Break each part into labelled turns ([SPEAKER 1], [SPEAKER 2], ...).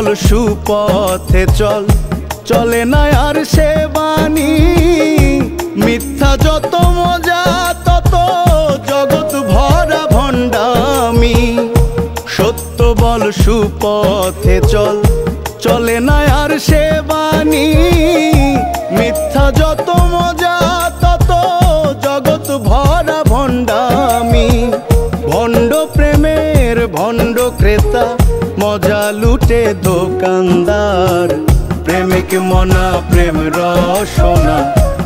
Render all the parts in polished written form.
[SPEAKER 1] বল সুপথে চল, চলে না আর সে বাণী। মিথ্যা যত মজা তত জগৎ ভরা ভণ্ডামি। সত্য বল সুপথে চল, চলে না আর সে বাণী। মিথ্যা যত মজা তত জগৎ ভরা ভণ্ডামি। ভণ্ড প্রেমের ভণ্ড ক্রেতা, মজা লুটে দোকানদার। প্রেমিক মনা প্রেম রসনা,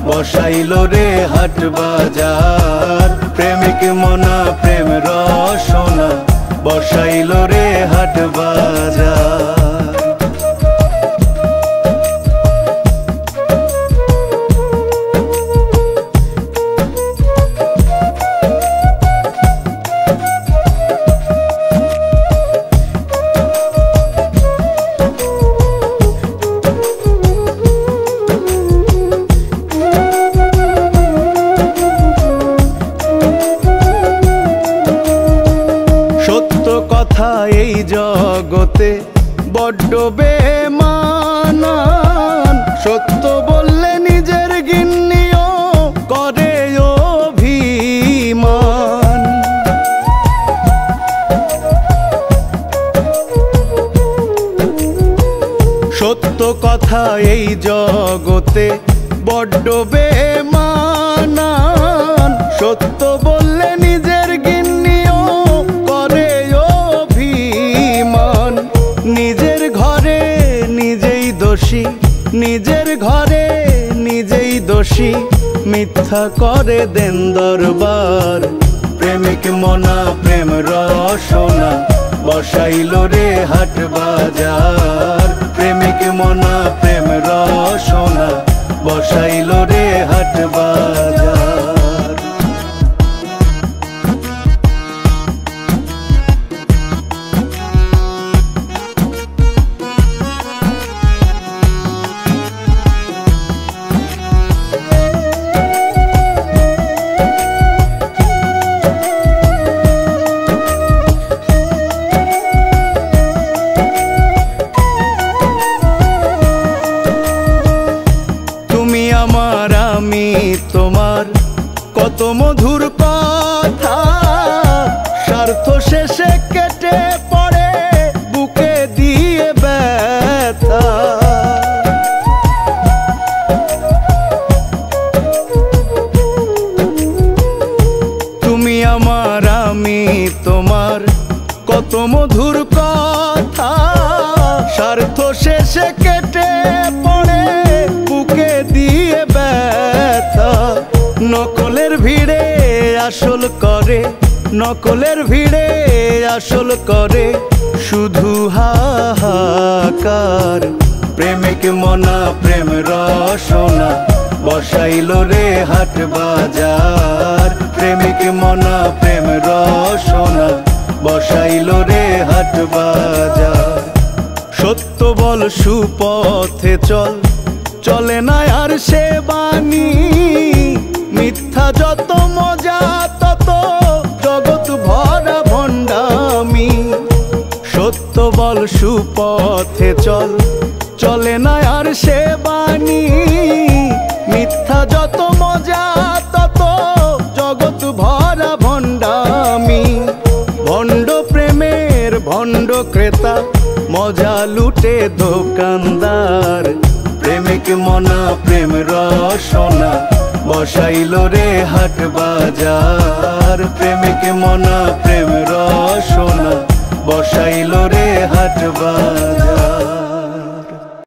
[SPEAKER 1] বসাইল রে হাট বাজার। প্রেমিক মনা প্রেম রসনা, বসাইল রে হাট বাজার। কথা এই জগতে বড্ড বেমানান। সত্য বললে নিজের গিন্নিও করে অভিমান। সত্য কথা এই জগতে বড্ড বেমানান। সত্য বললে নিজের গিন্নিও করে অভিমান। নিজের ঘরে নিজেই দোষী, নিজের ঘরে নিজেই দোষী। মিথ্যা করে দেন দরবার। প্রেমিক মনা প্রেম রসনা, বসাইল রে হাট বাজার। প্রেমিক মনা প্রেম রসনা, বসাইল রে হাট বাজার। আমার আমি তোমার কত মধুর কথা, স্বার্থ শেষে কেটে পড়ে বুকে দিয়ে ব্যথা। তুমি আমার আমি তোমার কত মধুর কথা, স্বার্থ শেষে কেটে পড়ে বুকে দিয়ে ব্যথা। নকলের ভিড়ে আসল করে, নকলের ভিড়ে আসল করে শুধু হাহাকার। প্রেমিক মনা প্রেম রসনা, বসাইল রে হাট বাজার। প্রেমিক মনা প্রেম রসনা, বসাইল রে হাট বাজার। সত্য বল সুপথে চল, চলে না আর সে বাণী। মিথ্যা যত মজা তত জগৎ ভরা ভণ্ডামি। সত্য বল সুপথে চল, চলে না আর সে বাণী। মিথ্যা যত মজা তত জগৎ ভরা ভণ্ডামি। ভণ্ড প্রেমের ভণ্ড ক্রেতা, মজা লুটে দোকানদার। প্রেমিক মনা প্রেম রসনা, বসাইল রে হাট বাজার। প্রেমিক মনা প্রেম রসনা,